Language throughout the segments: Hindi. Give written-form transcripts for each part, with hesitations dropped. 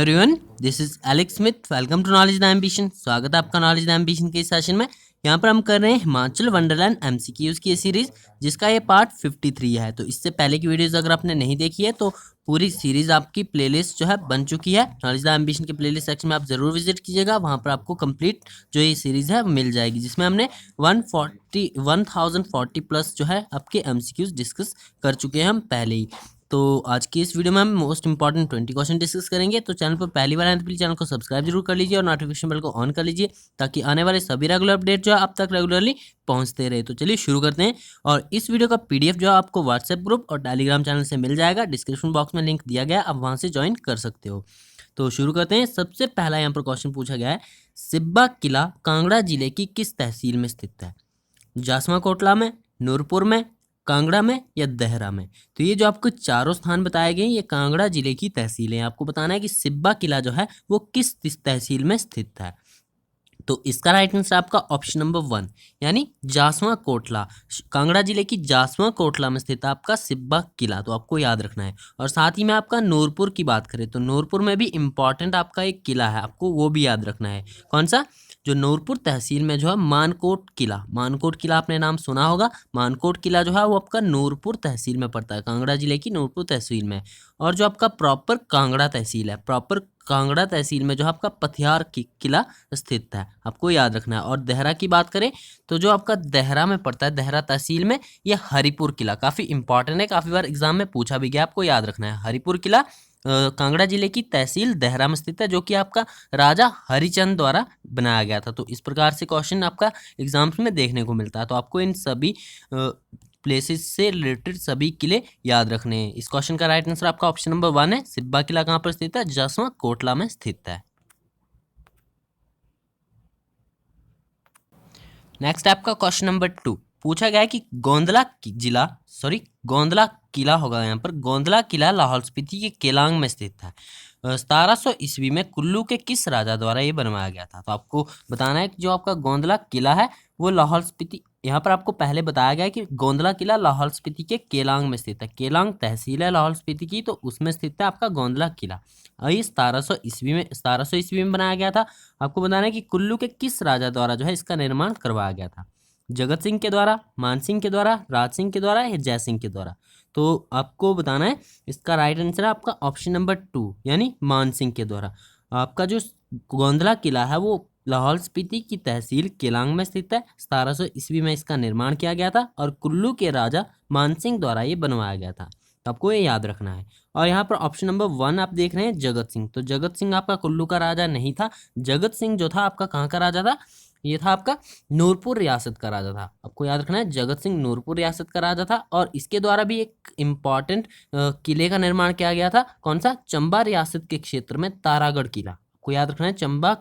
Everyone, this is Alex Smith. Welcome to knowledge the ambition. स्वागत है आपका नॉलेज द एम्बिशन के इस सेशन में। यहाँ पर हम कर रहे हैं हिमाचल वंडरलैंड एमसीक्यूज की सीरीज, जिसका ये पार्ट 53 है। तो इससे पहले की वीडियोस अगर आपने नहीं देखी है तो पूरी सीरीज आपकी प्लेलिस्ट जो है बन चुकी है। नॉलेज द एम्बिशन के प्लेलिस्ट सेक्शन में आप जरूर विजिट कीजिएगा, वहाँ पर आपको कंप्लीट जो ये सीरीज है मिल जाएगी, जिसमें हमने 1040 प्लस जो है आपके एमसीक्यूज डिस्कस कर चुके हैं हम पहले ही। तो आज की इस वीडियो में हम मोस्ट इंपॉर्टेंट 20 क्वेश्चन डिस्कस करेंगे। तो चैनल पर पहली बार आए तो प्लीज चैनल को सब्सक्राइब जरूर कर लीजिए और नोटिफिकेशन बेल को ऑन कर लीजिए, ताकि आने वाले सभी रेगुलर अपडेट जो है आप तक रेगुलरली पहुंचते रहे। तो चलिए शुरू करते हैं। और इस वीडियो का पीडीएफ जो है आपको व्हाट्सएप ग्रुप और टेलीग्राम चैनल से मिल जाएगा। डिस्क्रिप्शन बॉक्स में लिंक दिया गया है, आप वहां से ज्वाइन कर सकते हो। तो शुरू करते हैं। सबसे पहला यहाँ पर क्वेश्चन पूछा गया है, सिब्बा किला कांगड़ा जिले की किस तहसील में स्थित है? जासमा कोटला में, नूरपुर में, कांगड़ा में या देहरा में? तो ये जो आपको चारों स्थान बताए गए ये कांगड़ा जिले की तहसीलें हैं। आपको बताना है कि सिब्बा किला जो है वो किस तहसील में स्थित है। तो इसका राइट आंसर आपका ऑप्शन नंबर 1 यानी जासवा कोटला। कांगड़ा जिले की जासवा कोटला में स्थित आपका सिब्बा किला, तो आपको याद रखना है। और साथ ही में आपका नूरपुर की बात करें तो नूरपुर में भी इंपॉर्टेंट आपका एक किला है, आपको वो भी याद रखना है। कौन सा? जो नूरपुर तहसील में जो है मानकोट किला। मानकोट किला आपने नाम सुना होगा। मानकोट किला जो है वो आपका नूरपुर तहसील में पड़ता है, कांगड़ा जिले की नूरपुर तहसील में। और जो आपका प्रॉपर कांगड़ा तहसील है, प्रॉपर कांगड़ा तहसील में जो आपका पथियार किला स्थित है, आपको याद रखना है। और देहरा की बात करें तो जो आपका देहरा में पड़ता है, देहरा तहसील में, ये हरिपुर किला काफी इंपॉर्टेंट है, काफी बार एग्जाम में पूछा भी गया, आपको याद रखना है। हरिपुर किला कांगड़ा जिले की तहसील देहरा में स्थित है, जो कि आपका राजा हरिचंद द्वारा बनाया गया था। तो इस प्रकार से क्वेश्चन आपका एग्जाम्स में देखने को मिलता है। तो आपको इन सभी प्लेसेस से रिलेटेड सभी किले याद रखने हैं। इस क्वेश्चन का राइट आंसर आपका ऑप्शन नंबर 1 है। सिब्बा किला कहाँ पर स्थित है? जासवा कोटला में स्थित है। नेक्स्ट आपका क्वेश्चन नंबर 2 पूछा गया है कि गोंदला किला होगा यहाँ पर। गोंदला किला लाहौल स्पीति के केलांग में स्थित है। 1700 ईस्वी में कुल्लू के किस राजा द्वारा ये बनवाया गया था? तो आपको बताना है कि जो आपका गोंदला किला है वो लाहौल स्पीति, यहाँ पर आपको पहले बताया गया है कि गोंदला किला लाहौल स्पीति के केलांग में स्थित है। केलांग तहसील है लाहौल स्पीति की, तो उसमें स्थित है आपका गोंदला किला। और ये 1700 ईस्वी में बनाया गया था। आपको बताना है कि कुल्लू के किस राजा द्वारा जो है इसका निर्माण करवाया गया था? जगत सिंह के द्वारा, मान सिंह के द्वारा, राज सिंह के द्वारा या जय सिंह के द्वारा? तो आपको बताना है, इसका राइट आंसर है आपका ऑप्शन नंबर 2 यानी मान सिंह के द्वारा। आपका जो गोंदला किला है वो लाहौल स्पीति की तहसील केलांग में स्थित है। 1700 ईस्वी में इसका निर्माण किया गया था और कुल्लू के राजा मान सिंह द्वारा ये बनवाया गया था। तो आपको ये याद रखना है। और यहाँ पर ऑप्शन नंबर 1 आप देख रहे हैं जगत सिंह। तो जगत सिंह आपका कुल्लू का राजा नहीं था। जगत सिंह जो था आपका कहाँ का राजा था? ये था आपका नूरपुर रियासत का राजा था। आपको याद रखना है जगत सिंह नूरपुर रियासत का राजा था। और इसके द्वारा भी एक इम्पॉर्टेंट किले का निर्माण किया गया था। कौन सा? चंबा रियासत के क्षेत्र में तारागढ़ किला। आपको याद रखना है चंबा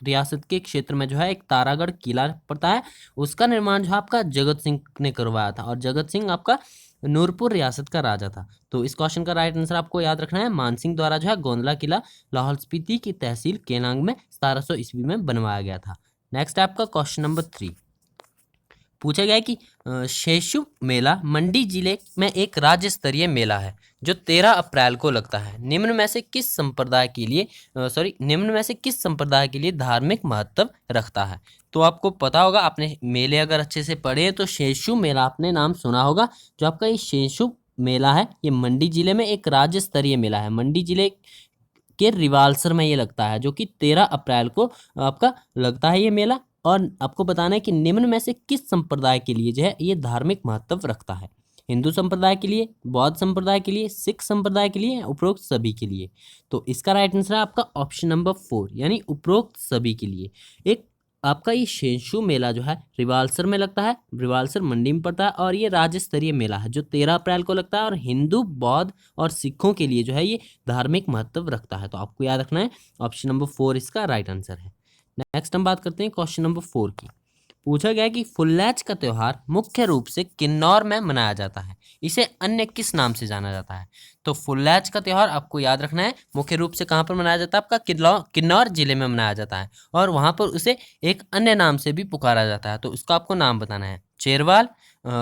रियासत के क्षेत्र में जो है एक तारागढ़ किला पड़ता है, उसका निर्माण जो है आपका जगत सिंह ने करवाया था। और जगत सिंह आपका नूरपुर रियासत का राजा था। तो इस क्वेश्चन का राइट आंसर आपको याद रखना है, मानसिंह द्वारा जो है गोंदला किला लाहौल स्पीति की तहसील केलांग में 1700 ईस्वी में बनवाया गया था। नेक्स्ट आपका क्वेश्चन नंबर 3 पूछा गया है कि शेषु मेला मंडी जिले में एक राज्य स्तरीय मेला है जो 13 अप्रैल को लगता है। निम्न में से किस संप्रदाय के लिए धार्मिक महत्व रखता है? तो आपको पता होगा, आपने मेले अगर अच्छे से पढ़े तो शेषु मेला आपने नाम सुना होगा। जो आपका ये शेषु मेला है ये मंडी जिले में एक राज्य स्तरीय मेला है। मंडी जिले के रिवालसर में ये लगता है, जो कि 13 अप्रैल को आपका लगता है ये मेला। और आपको बताना है कि निम्न में से किस संप्रदाय के लिए जो है ये धार्मिक महत्व रखता है? हिंदू संप्रदाय के लिए, बौद्ध संप्रदाय के लिए, सिख संप्रदाय के लिए, उपरोक्त सभी के लिए? तो इसका राइट आंसर है आपका ऑप्शन नंबर 4 यानी उपरोक्त सभी के लिए। एक आपका ये शेषु मेला जो है रिवालसर में लगता है, रिवालसर मंडी में पड़ता है। और ये राज्य स्तरीय मेला है जो 13 अप्रैल को लगता है और हिंदू, बौद्ध और सिखों के लिए जो है ये धार्मिक महत्व रखता है। तो आपको याद रखना है ऑप्शन नंबर 4 इसका राइट आंसर है। नेक्स्ट हम बात करते हैं क्वेश्चन नंबर 4 की। पूछा गया कि फुल्लैच का त्योहार मुख्य रूप से किन्नौर में मनाया जाता है, इसे अन्य किस नाम से जाना जाता है? तो फुल्लैच का त्योहार आपको याद रखना है मुख्य रूप से कहाँ पर मनाया जाता है? आपका किन्नौर जिले में मनाया जाता है और वहाँ पर उसे एक अन्य नाम से भी पुकारा जाता है। तो उसका आपको नाम बताना है, चेरवाल,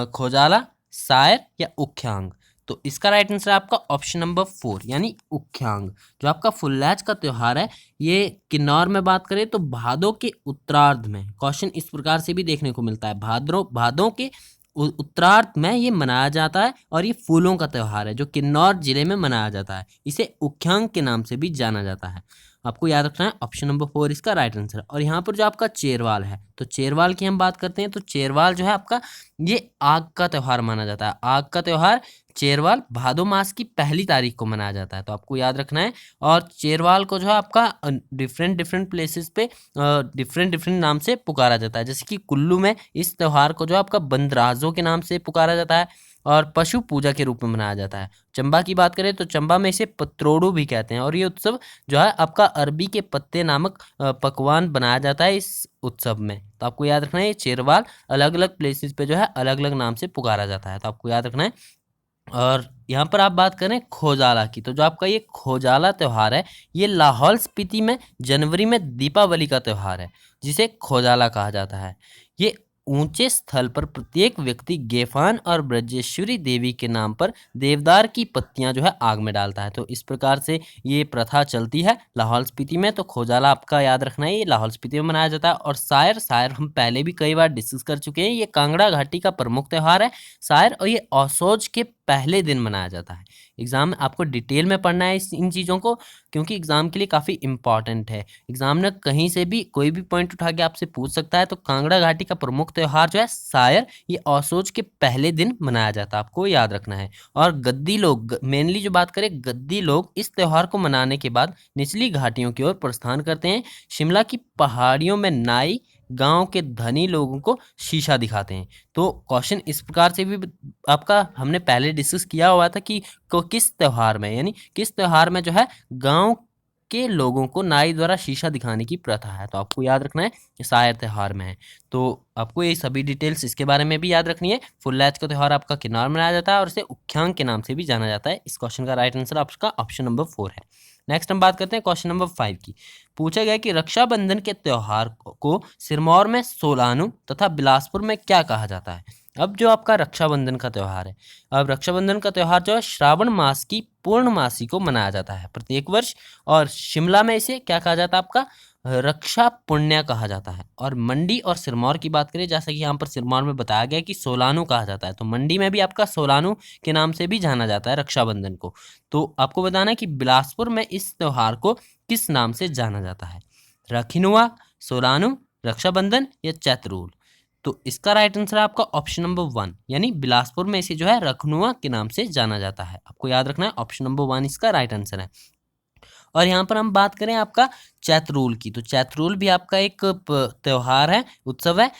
खोजाला, सायर या उख्यांग? तो इसका राइट आंसर है आपका ऑप्शन नंबर 4 यानी उख्यांग। जो आपका फुल्लैच का त्यौहार है ये किन्नौर में बात करें तो भादों के उत्तरार्ध में, क्वेश्चन इस प्रकार से भी देखने को मिलता है, भादों के उत्तरार्ध में ये मनाया जाता है और ये फूलों का त्यौहार है जो किन्नौर जिले में मनाया जाता है। इसे उख्यांग के नाम से भी जाना जाता है। आपको याद रखना है ऑप्शन नंबर 4 इसका राइट आंसर है। और यहाँ पर जो आपका चेरवाल है, तो चेरवाल की हम बात करते हैं तो चेरवाल जो है आपका ये आग का त्यौहार माना जाता है। आग का त्यौहार चेरवाल भादो मास की पहली तारीख को मनाया जाता है, तो आपको याद रखना है। और चेरवाल को जो है आपका डिफरेंट प्लेसेस पे डिफरेंट नाम से पुकारा जाता है। जैसे कि कुल्लू में इस त्यौहार को जो आपका बंदराजों के नाम से पुकारा जाता है और पशु पूजा के रूप में मनाया जाता है। चंबा की बात करें तो चंबा में इसे पत्रोड़ू भी कहते हैं और ये उत्सव जो है आपका अरबी के पत्ते नामक पकवान बनाया जाता है इस उत्सव में। तो आपको याद रखना है ये चेरवाल अलग अलग प्लेसेस पे जो है अलग अलग नाम से पुकारा जाता है, तो आपको याद रखना है। और यहाँ पर आप बात करें खोजाला की, तो जो आपका ये खोजाला त्यौहार है ये लाहौल स्पीति में जनवरी में दीपावली का त्यौहार है जिसे खोजाला कहा जाता है। ये ऊंचे स्थल पर प्रत्येक व्यक्ति गेफान और ब्रजेश्वरी देवी के नाम पर देवदार की पत्तियां जो है आग में डालता है। तो इस प्रकार से ये प्रथा चलती है लाहौल स्पीति में। तो खोजाला आपका याद रखना है ये लाहौल स्पीति में मनाया जाता है। और सायर हम पहले भी कई बार डिस्कस कर चुके हैं, ये कांगड़ा घाटी का प्रमुख त्यौहार है सायर, और ये औसोज के पहले दिन मनाया जाता है। एग्जाम में आपको डिटेल में पढ़ना है इन चीज़ों को क्योंकि एग्जाम के लिए काफ़ी इंपॉर्टेंट है। एग्जाम में कहीं से भी कोई भी पॉइंट उठा के आपसे पूछ सकता है। तो कांगड़ा घाटी का प्रमुख त्यौहार जो है सायर, ये औसोज के पहले दिन मनाया जाता है, आपको याद रखना है। और गद्दी लोग, मेनली जो बात करें गद्दी लोग, इस त्यौहार को मनाने के बाद निचली घाटियों की ओर प्रस्थान करते हैं। शिमला की पहाड़ियों में नाई गांव के धनी लोगों को शीशा दिखाते हैं। तो क्वेश्चन इस प्रकार से भी आपका हमने पहले डिस्कस किया हुआ था कि किस त्यौहार में, यानी किस त्यौहार में जो है गांव के लोगों को नाई द्वारा शीशा दिखाने की प्रथा है। तो आपको याद रखना है कि सायर त्यौहार में है। तो आपको ये सभी डिटेल्स इसके बारे में भी याद रखनी है। फुल्लैच का त्यौहार आपका किन्नौर में मनाया जाता है और इसे उख्यांग के नाम से भी जाना जाता है। इस क्वेश्चन का राइट आंसर आपका ऑप्शन नंबर 4 है। नेक्स्ट हम बात करते हैं क्वेश्चन नंबर 5 की। पूछा गया कि रक्षाबंधन के त्यौहार को सिरमौर में सोलानू तथा बिलासपुर में क्या कहा जाता है। अब जो आपका रक्षाबंधन का त्यौहार है, अब रक्षाबंधन का त्यौहार जो है श्रावण मास की पूर्णमासी को मनाया जाता है प्रत्येक वर्ष। और शिमला में इसे क्या कहा जाता है, आपका रक्षा पुण्य कहा जाता है। और मंडी और सिरमौर की बात करें, जैसा कि यहाँ पर सिरमौर में बताया गया कि सोलानू कहा जाता है, तो मंडी में भी आपका सोलानू के नाम से भी जाना जाता है रक्षाबंधन को। तो आपको बताना है कि बिलासपुर में इस त्यौहार को किस नाम से जाना जाता है, रखिनुआ, सोलानू, रक्षाबंधन या चैत्रूल। तो इसका राइट आंसर है आपका ऑप्शन नंबर 1 यानी बिलासपुर में इसे जो है रखनुआ के नाम से जाना जाता है। आपको याद रखना है ऑप्शन नंबर 1 इसका राइट आंसर है। और यहाँ पर हम बात करें आपका चैत्रूल की, तो चैत्रूल भी आपका एक त्यौहार है, उत्सव है।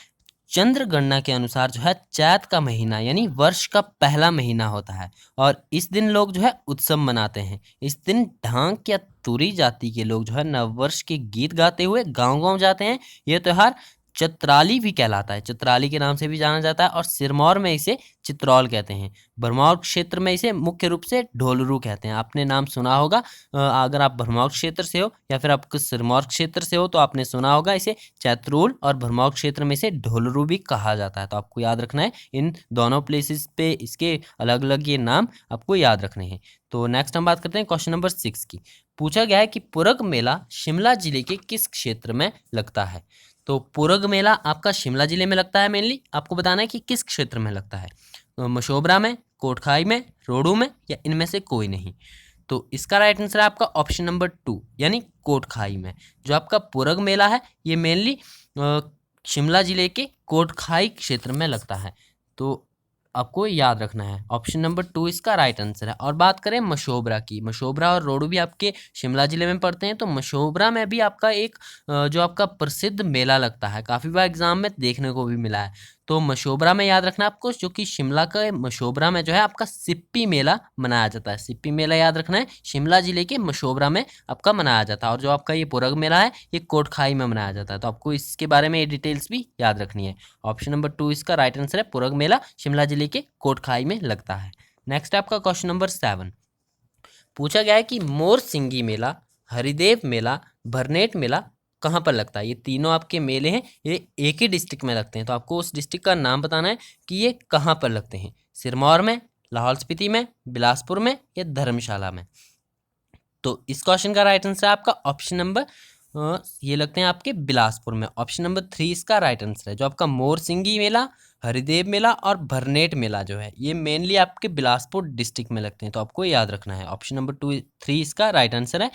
चंद्र गणना के अनुसार जो है चैत का महीना यानी वर्ष का पहला महीना होता है और इस दिन लोग जो है उत्सव मनाते हैं। इस दिन ढांक या तुरी जाति के लोग जो है नववर्ष के गीत गाते हुए गांव-गांव जाते हैं। यह त्यौहार चतराली भी कहलाता है, चतराली के नाम से भी जाना जाता है। और सिरमौर में इसे चित्रौल कहते हैं। भरमौर क्षेत्र में इसे मुख्य रूप से ढोलरू कहते हैं। आपने नाम सुना होगा, अगर आप भरमौर क्षेत्र से हो या फिर आप सिरमौर क्षेत्र से हो तो आपने सुना होगा इसे चैत्रूल, और भरमौर क्षेत्र में इसे ढोलरू भी कहा जाता है। तो आपको याद रखना है इन दोनों प्लेसेस पे इसके अलग अलग ये नाम आपको याद रखने हैं। तो नेक्स्ट हम बात करते हैं क्वेश्चन नंबर 6 की। पूछा गया है कि पुरग मेला शिमला जिले के किस क्षेत्र में लगता है। तो पुरग मेला आपका शिमला जिले में लगता है। मेनली आपको बताना है कि किस क्षेत्र में लगता है, तो मशोबरा में, कोटखाई में, रोडू में या इनमें से कोई नहीं। तो इसका राइट आंसर है आपका ऑप्शन नंबर 2 यानी कोटखाई में। जो आपका पुरग मेला है ये मेनली शिमला जिले के कोटखाई क्षेत्र में लगता है। तो आपको याद रखना है ऑप्शन नंबर 2 इसका राइट आंसर है। और बात करें मशोबरा की, मशोबरा और रोडू भी आपके शिमला जिले में पड़ते हैं। तो मशोबरा में भी आपका एक जो आपका प्रसिद्ध मेला लगता है, काफ़ी बार एग्जाम में देखने को भी मिला है। तो मशोबरा में याद रखना आपको, जो कि शिमला का मशोबरा में जो है आपका सिप्पी मेला मनाया जाता है। सिप्पी मेला याद रखना है शिमला जिले के मशोबरा में आपका मनाया जाता है। और जो आपका ये पुरग मेला है ये कोटखाई में मनाया जाता है। तो आपको इसके बारे में ये डिटेल्स भी याद रखनी है। ऑप्शन नंबर 2 इसका राइट आंसर है, पुरग मेला शिमला जिले के कोटखाई में लगता है। नेक्स्ट आपका क्वेश्चन नंबर 7। पूछा गया है कि मोर सिंगी मेला, हरिदेव मेला, भरनेट मेला कहाँ पर लगता है। ये तीनों आपके मेले हैं, ये एक ही डिस्ट्रिक्ट में लगते हैं। तो आपको उस डिस्ट्रिक्ट का नाम बताना है कि ये कहाँ पर लगते हैं। सिरमौर में, लाहौल स्पीति में, बिलासपुर में या धर्मशाला में। तो इस क्वेश्चन का राइट आंसर है आपका ऑप्शन नंबर ये लगते हैं आपके बिलासपुर में। ऑप्शन नंबर 3 इसका राइट आंसर है। जो आपका मोरसिंगी मेला, हरिदेव मेला और भरनेट मेला जो है ये मेनली आपके बिलासपुर डिस्ट्रिक्ट में लगते हैं, तो आपको याद रखना है। ऑप्शन नंबर 3 इसका राइट आंसर है।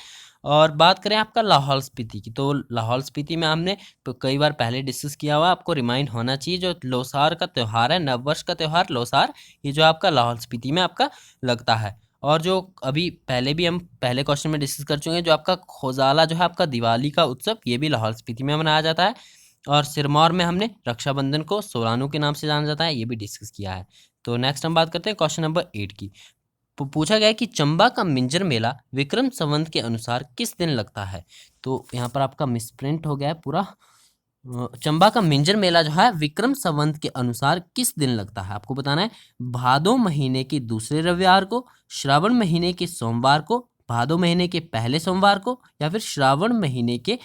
और बात करें आपका लाहौल स्पीति की, तो लाहौल स्पीति में हमने कई बार पहले डिस्कस किया हुआ, आपको रिमाइंड होना चाहिए। जो लोसार का त्यौहार है, नववर्ष का त्यौहार लोसार, ये जो आपका लाहौल स्पीति में आपका लगता है। और जो अभी पहले भी हम पहले क्वेश्चन में डिस्कस कर चुके हैं, जो आपका खोजाला जो है आपका दिवाली का उत्सव, ये भी लाहौल स्पीति में मनाया जाता है। और सिरमौर में हमने रक्षाबंधन को सोलानू के नाम से जाना जाता है, ये भी डिस्कस किया है। तो नेक्स्ट हम बात करते हैं क्वेश्चन नंबर 8 की। पूछा गया है कि चंबा का मिंजर मेला विक्रम संवत के अनुसार किस दिन लगता है। तो यहाँ पर आपका मिसप्रिंट हो गया है पूरा। चंबा का मिंजर मेला जो है विक्रम संवत के अनुसार किस दिन लगता है, आपको बताना है। भादो महीने के दूसरे रविवार को, श्रावण महीने के सोमवार को, भादो महीने के पहले सोमवार को या फिर श्रावण महीने के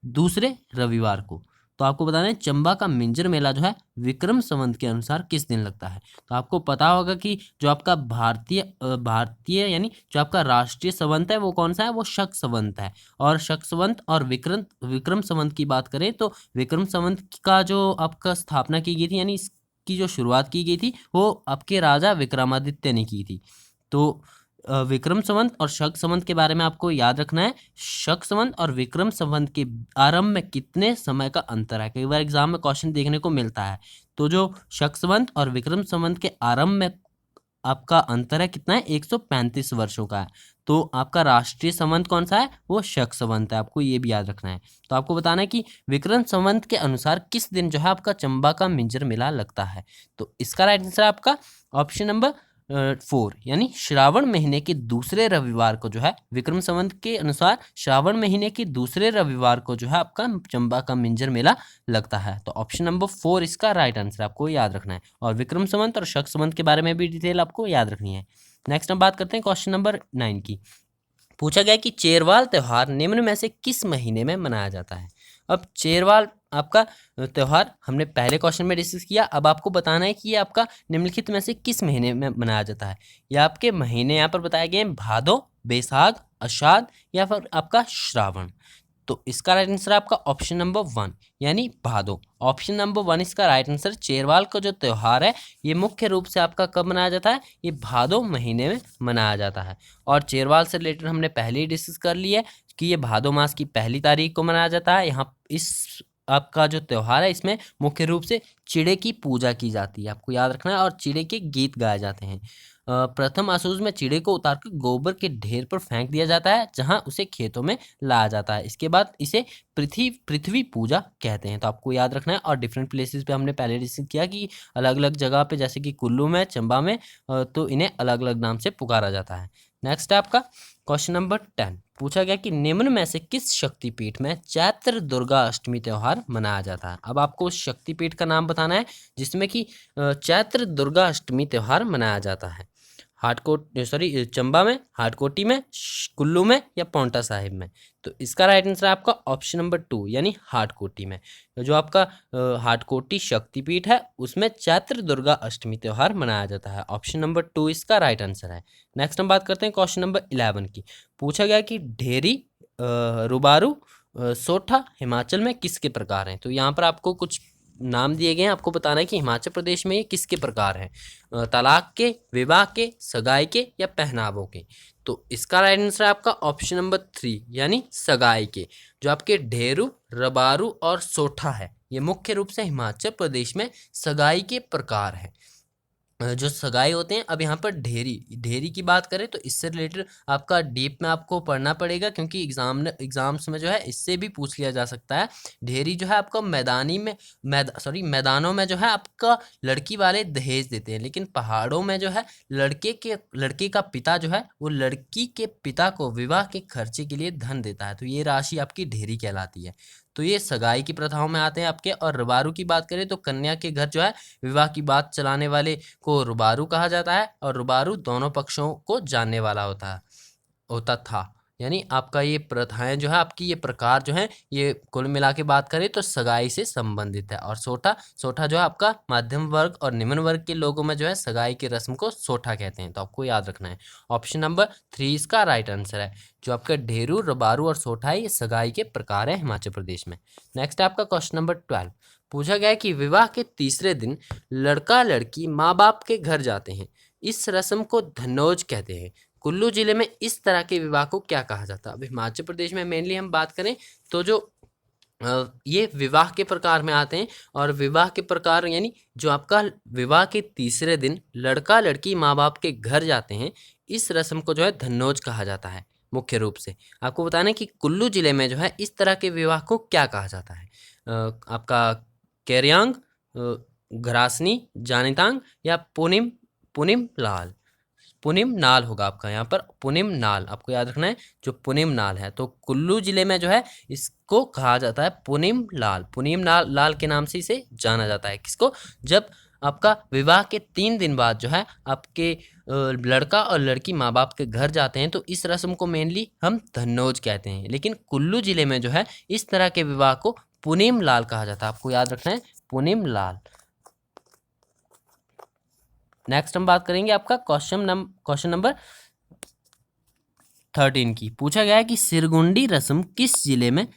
दूसरे रविवार को। तो आपको बताना है चंबा का मिंजर मेला जो है विक्रम संवत के अनुसार किस दिन लगता है। तो आपको पता होगा कि जो आपका भारतीय यानी जो आपका राष्ट्रीय संवत है वो कौन सा है, वो शक संवत है। और शक संवत और विक्रम संवत की बात करें तो विक्रम संवत का जो आपका स्थापना की गई थी, यानी इसकी जो शुरुआत की गई थी वो आपके राजा विक्रमादित्य ने की थी। तो विक्रम संवत और शक संवत के बारे में आपको याद रखना है। शक संवत और विक्रम संवत के आरंभ में कितने समय का अंतर है, कई बार एग्जाम में क्वेश्चन देखने को मिलता है। तो जो शक संवत और विक्रम संवत के आरंभ में आपका अंतर है कितना है, 135 वर्षों का है। तो आपका राष्ट्रीय संवत कौन सा है, वो शक संवत है, आपको ये भी याद रखना है। तो आपको बताना है कि विक्रम संवत के अनुसार किस दिन जो है आपका चंबा का मिंजर मेला लगता है। तो इसका राइट आंसर आपका ऑप्शन नंबर 4 यानी श्रावण महीने के दूसरे रविवार को जो है, विक्रम संवत के अनुसार श्रावण महीने के दूसरे रविवार को जो है आपका चंबा का मिंजर मेला लगता है। तो ऑप्शन नंबर 4 इसका राइट आंसर आपको याद रखना है। और विक्रम संवत और शक संवत के बारे में भी डिटेल आपको याद रखनी है। नेक्स्ट हम बात करते हैं क्वेश्चन नंबर 9 की। पूछा गया कि चेरवाल त्यौहार निम्न में से किस महीने में मनाया जाता है। अब चेरवाल आपका त्यौहार हमने पहले क्वेश्चन में डिस्कस किया, अब आपको बताना है कि ये आपका निम्नलिखित में से किस महीने में मनाया जाता है। ये आपके महीने यहाँ पर बताए गए हैं, भादो, बैसाख, आषाढ़ या फिर आपका श्रावण। तो इसका राइट आंसर आपका ऑप्शन नंबर 1 यानी भादो। ऑप्शन नंबर 1 इसका राइट आंसर। चेरवाल का जो त्यौहार है ये मुख्य रूप से आपका कब मनाया जाता है, ये भादो महीने में मनाया जाता है। और चेरवाल से रिलेटेड हमने पहले ही डिस्कस कर लिया है कि ये भादो मास की पहली तारीख को मनाया जाता है। यहाँ इस आपका जो त्यौहार है इसमें मुख्य रूप से चिड़े की पूजा की जाती है, आपको याद रखना है। और चिड़े के गीत गाए जाते हैं। प्रथम असुज में चिड़े को उतारकर गोबर के ढेर पर फेंक दिया जाता है, जहां उसे खेतों में लाया जाता है। इसके बाद इसे पृथ्वी पूजा कहते हैं, तो आपको याद रखना है। और डिफरेंट प्लेसेस पे हमने पहले डिस्कस किया कि अलग अलग जगह पे, जैसे कि कुल्लू में, चंबा में, तो इन्हें अलग अलग नाम से पुकारा जाता है। नेक्स्ट है आपका क्वेश्चन नंबर 10। पूछा गया कि निम्न में से किस शक्तिपीठ में चैत्र दुर्गा अष्टमी त्यौहार मनाया जाता है। अब आपको उस शक्तिपीठ का नाम बताना है जिसमें कि चैत्र दुर्गा अष्टमी त्यौहार मनाया जाता है। चंबा में, हाटकोटी में, कुल्लू में या पांवटा साहिब में। तो इसका राइट आंसर आपका ऑप्शन नंबर 2 यानी हाटकोटी में। जो आपका हाटकोटी शक्तिपीठ है उसमें चैत्र दुर्गा अष्टमी त्यौहार मनाया जाता है। ऑप्शन नंबर 2 इसका राइट आंसर है। नेक्स्ट हम बात करते हैं क्वेश्चन नंबर 11 की। पूछा गया कि ढेरी, रुबारू, सोठा हिमाचल में किसके प्रकार हैं। तो यहाँ पर आपको कुछ नाम दिए गए हैं, आपको बताना है कि हिमाचल प्रदेश में ये किसके प्रकार हैं, तलाक के, विवाह के, सगाई के या पहनावों के। तो इसका राइट आंसर है आपका ऑप्शन नंबर 3 यानी सगाई के। जो आपके ढेरू, रबारू और सोठा है ये मुख्य रूप से हिमाचल प्रदेश में सगाई के प्रकार हैं। जो सगाई होते हैं, अब यहाँ पर ढेरी की बात करें तो इससे रिलेटेड आपका डीप में आपको पढ़ना पड़ेगा, क्योंकि एग्जाम्स में जो है इससे भी पूछ लिया जा सकता है। ढेरी जो है आपका मैदानों में जो है आपका लड़की वाले दहेज देते हैं, लेकिन पहाड़ों में जो है लड़के का पिता जो है वो लड़की के पिता को विवाह के खर्चे के लिए धन देता है, तो ये राशि आपकी ढेरी कहलाती है। तो ये सगाई की प्रथाओं में आते हैं आपके। और रुबारू की बात करें तो कन्या के घर जो है विवाह की बात चलाने वाले को रुबारू कहा जाता है। और रुबारू दोनों पक्षों को जानने वाला होता था। यानी आपका ये प्रथाएं जो है, आपकी ये प्रकार जो है, ये कुल मिला के बात करें तो सगाई से संबंधित है। और सोठा सोठा जो है आपका मध्यम वर्ग और निम्न वर्ग के लोगों में जो है सगाई की रस्म को सोठा कहते हैं, तो आपको याद रखना है। ऑप्शन नंबर 3 इसका राइट आंसर है। जो आपका ढेरू, रबारू और सोठा है, ये सगाई के प्रकार है हिमाचल प्रदेश में। नेक्स्ट है आपका क्वेश्चन नंबर 12। पूछा गया है कि विवाह के तीसरे दिन लड़का लड़की माँ बाप के घर जाते हैं, इस रस्म को धनोज कहते हैं। कुल्लू जिले में इस तरह के विवाह को क्या कहा जाता है? अब हिमाचल प्रदेश में मेनली हम बात करें तो जो ये विवाह के प्रकार में आते हैं, और विवाह के प्रकार यानी जो आपका विवाह के तीसरे दिन लड़का लड़की माँ बाप के घर जाते हैं, इस रस्म को जो है धनोज कहा जाता है। मुख्य रूप से आपको बताना है कि कुल्लू जिले में जो है इस तरह के विवाह को क्या कहा जाता है। आपका केरयांग, घरासनी, जानितांग या पुनिम पुनिम लाल। पुनिम नाल होगा आपका यहाँ पर, पुनिम नाल आपको याद रखना है, जो पुनिम नाल है। तो कुल्लू जिले में जो है इसको कहा जाता है पुनिम लाल। पुनिम नाल लाल के नाम से इसे जाना जाता है। किसको? जब आपका विवाह के 3 दिन बाद जो है आपके लड़का और लड़की माँ बाप के घर जाते हैं, तो इस रस्म को मेनली हम धनोज कहते हैं। लेकिन कुल्लू जिले में जो है इस तरह के विवाह को पुनिम लाल कहा जाता है। आपको याद रखना है पुनिम लाल। नेक्स्ट हम बात करेंगे आपका क्वेश्चन नंबर 13 की। पूछा गया है कि सिरगुंडी रस्म किस जिले में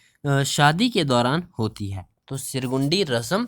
शादी के दौरान होती है? तो सिरगुंडी रस्म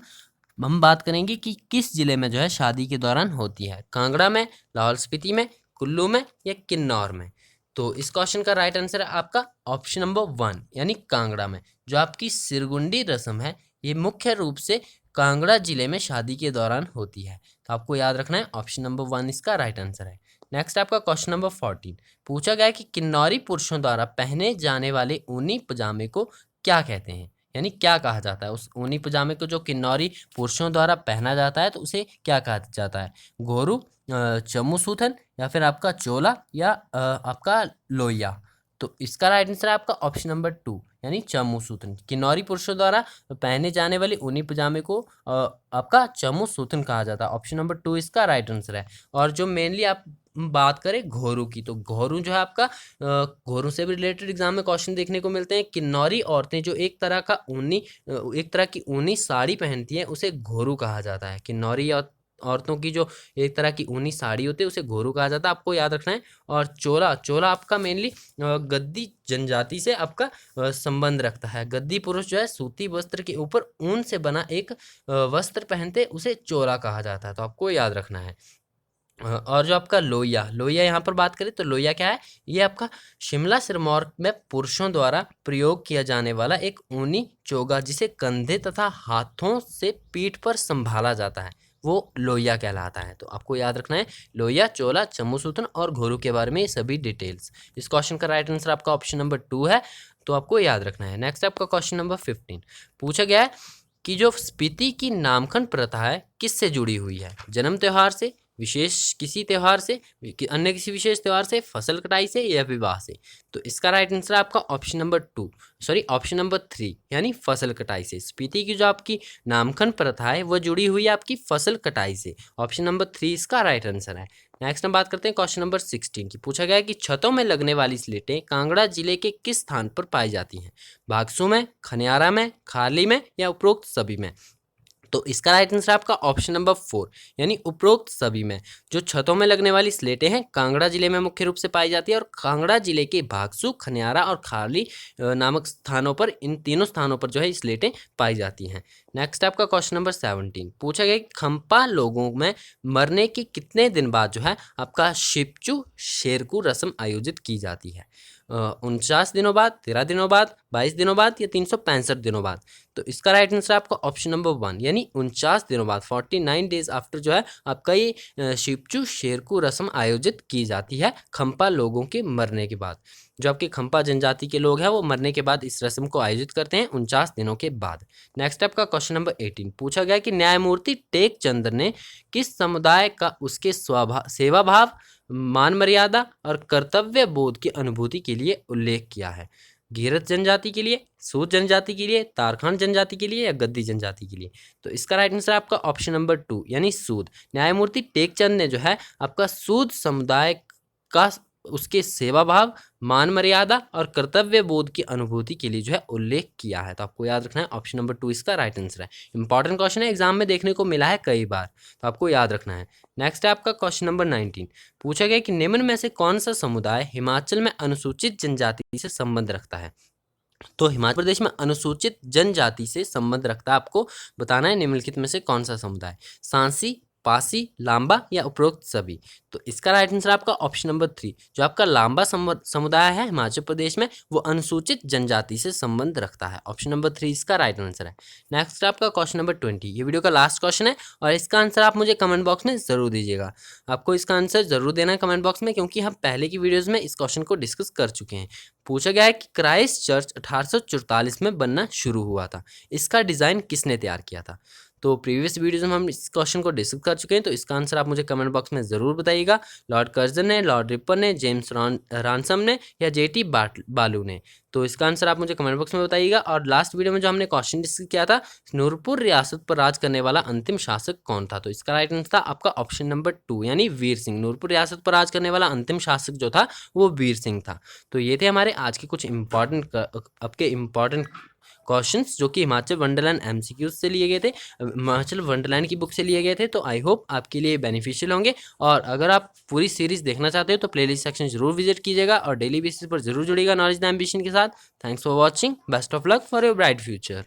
हम बात करेंगे कि किस जिले में जो है शादी के दौरान होती है। कांगड़ा में, लाहौल स्पीति में, कुल्लू में या किन्नौर में? तो इस क्वेश्चन का राइट आंसर है आपका ऑप्शन नंबर 1 यानी कांगड़ा में। जो आपकी सिरगुंडी रस्म है, ये मुख्य रूप से कांगड़ा जिले में शादी के दौरान होती है। तो आपको याद रखना है ऑप्शन नंबर 1 इसका राइट आंसर है। नेक्स्ट आपका क्वेश्चन नंबर 14। पूछा गया है कि किन्नौरी पुरुषों द्वारा पहने जाने वाले ऊनी पजामे को क्या कहते हैं? यानी क्या कहा जाता है उस ऊनी पजामे को जो किन्नौरी पुरुषों द्वारा पहना जाता है, तो उसे क्या कहा जाता है? घोरू, चमू सूथन या फिर आपका चोला या आपका लोहिया? तो इसका राइट आंसर है आपका ऑप्शन नंबर 2 यानी चमू सूथन। किन्नौरी पुरुषों द्वारा पहने जाने वाले ऊनी पजामे को आपका चमू सूथन कहा जाता है। ऑप्शन नंबर 2 इसका राइट आंसर है। और जो मेनली आप बात करें घोरू की, तो घोरू जो है आपका घोरू से भी रिलेटेड एग्जाम में क्वेश्चन देखने को मिलते हैं। किन्नौरी औरतें जो एक तरह की ऊनी साड़ी पहनती हैं, उसे घोरू कहा जाता है। किन्नौरी औरतों की जो एक तरह की ऊनी साड़ी होती है, उसे घोरू कहा जाता है, आपको याद रखना है। और चोला चोला आपका मेनली गद्दी जनजाति से आपका संबंध रखता है। गद्दी पुरुष जो है सूती वस्त्र के ऊपर ऊन से बना एक वस्त्र पहनते, उसे चोला कहा जाता है, तो आपको याद रखना है। और जो आपका लोहिया लोहिया यहाँ पर बात करें तो लोहिया क्या है? ये आपका शिमला सिरमौर में पुरुषों द्वारा प्रयोग किया जाने वाला एक ऊनी चोगा, जिसे कंधे तथा हाथों से पीठ पर संभाला जाता है, वो लोहिया कहलाता है। तो आपको याद रखना है लोहिया, चोला, चम्मूसूतन और घोरू के बारे में ये सभी डिटेल्स। इस क्वेश्चन का राइट आंसर आपका ऑप्शन नंबर 2 है, तो आपको याद रखना है। नेक्स्ट आपका क्वेश्चन नंबर 15। पूछा गया है कि जो स्पीति की नामकरण प्रथा है किससे जुड़ी हुई है? जन्म त्योहार से, विशेष किसी त्योहार से, अन्य किसी विशेष त्योहार से, फसल कटाई से या विवाह से? तो इसका राइट आंसर आपका ऑप्शन नंबर 3 यानी फसल कटाई से। स्पीति की जो आपकी नामकरण प्रथा है वो जुड़ी हुई है आपकी फसल कटाई से। ऑप्शन नंबर 3 इसका राइट आंसर है। नेक्स्ट हम बात करते हैं क्वेश्चन नंबर 16 की। पूछा गया है कि छतों में लगने वाली स्लेटें कांगड़ा जिले के किस स्थान पर पाई जाती हैं? भागसू में, खनियारा में, खारली में या उपरोक्त सभी में? तो इसका राइट आंसर आपका ऑप्शन नंबर 4 यानी उपरोक्त सभी में। जो छतों में लगने वाली स्लेटें हैं कांगड़ा जिले में मुख्य रूप से पाई जाती है, और कांगड़ा जिले के भागसू, खनियारा और खारली नामक स्थानों पर, इन तीनों स्थानों पर जो है स्लेटें पाई जाती हैं। नेक्स्ट आपका क्वेश्चन नंबर 17। पूछा गया खंपा लोगों में मरने के कितने दिन बाद जो है आपका शिपचू शेरकू रस्म आयोजित की जाती है? 49 दिनों बाद, 13 दिनों बाद, 22 दिनों बाद या 365 दिनों बाद? तो इसका राइट आंसर आपका ऑप्शन नंबर 1 यानी 49 दिनों बाद, 49 डेज आफ्टर जो है आपका ये शिपचू शेरकू रस्म आयोजित की जाती है खंपा लोगों के मरने के बाद। जो आपके खंपा जनजाति के लोग हैं वो मरने के बाद इस रस्म को आयोजित करते हैं 49 दिनों के बाद। नेक्स्ट आपका क्वेश्चन नंबर 18। पूछा गया कि न्यायमूर्ति टेक चंद्र ने किस समुदाय का उसके सेवा भाव, मान मर्यादा और कर्तव्य बोध की अनुभूति के लिए उल्लेख किया है? घीरथ जनजाति के लिए, सूद जनजाति के लिए, तारखान जनजाति के लिए या गद्दी जनजाति के लिए? तो इसका राइट आंसर आपका ऑप्शन नंबर 2 यानी सूद। न्यायमूर्ति टेकचंद ने जो है आपका सूद समुदाय का उसके सेवा भाव, मान मर्यादा और कर्तव्य बोध की अनुभूति के लिए जो है उल्लेख किया है। तो आपको याद रखना है ऑप्शन नंबर 2 इसका राइट आंसर है। इंपॉर्टेंट क्वेश्चन है, एग्जाम में देखने को मिला है कई बार, तो आपको याद रखना है। नेक्स्ट है आपका क्वेश्चन नंबर 19। पूछा गया कि निम्न में से कौन सा समुदाय हिमाचल में अनुसूचित जनजाति से संबंध रखता है। तो हिमाचल प्रदेश में अनुसूचित जनजाति से संबंध रखता है, आपको बताना है निम्नलिखित में से कौन सा समुदाय, सांसी, पासी, लांबा या उपरोक्त सभी। तो इसका राइट आंसर आपका ऑप्शन नंबर 3, जो आपका लांबा समुदाय है हिमाचल प्रदेश में, वो अनुसूचित जनजाति से संबंध रखता है। ऑप्शन नंबर 3 इसका राइट आंसर है। नेक्स्ट आपका क्वेश्चन नंबर 20, ये वीडियो का लास्ट क्वेश्चन है और इसका आंसर आप मुझे कमेंट बॉक्स में जरूर दीजिएगा। आपको इसका आंसर जरूर देना है कमेंट बॉक्स में, क्योंकि हम पहले की वीडियोज में इस क्वेश्चन को डिस्कस कर चुके हैं। पूछा गया है कि क्राइस्ट चर्च 1844 में बनना शुरू हुआ था, इसका डिज़ाइन किसने तैयार किया था। तो प्रीवियस वीडियोज में हम इस क्वेश्चन को डिस्कस कर चुके हैं, तो इसका आंसर आप मुझे कमेंट बॉक्स में ज़रूर बताइएगा। लॉर्ड कर्जन ने, लॉर्ड रिपर ने, जेम्स रानसम ने या जेटी बालू ने। तो इसका आंसर आप मुझे कमेंट बॉक्स में बताइएगा। और लास्ट वीडियो में जो हमने क्वेश्चन डिस्कस किया था, नूरपुर रियासत पर राज करने वाला अंतिम शासक कौन था, तो इसका राइट आंसर था आपका ऑप्शन नंबर 2 यानी वीर सिंह। नूरपुर रियासत पर राज करने वाला अंतिम शासक जो था वो वीर सिंह था। तो ये थे हमारे आज के कुछ इम्पॉर्टेंट क्वेश्चंस जो कि हिमाचल वंडरलैंड एमसीक्यूज से लिए गए थे, हिमाचल वंडरलैंड की बुक से लिए गए थे। तो आई होप आपके लिए बेनिफिशियल होंगे। और अगर आप पूरी सीरीज देखना चाहते हो तो प्लेलिस्ट सेक्शन जरूर विजिट कीजिएगा और डेली बेसिस पर जरूर जुड़िएगा नॉलेज द एम्बिशन के साथ। Thanks for watching, best of luck for your bright future.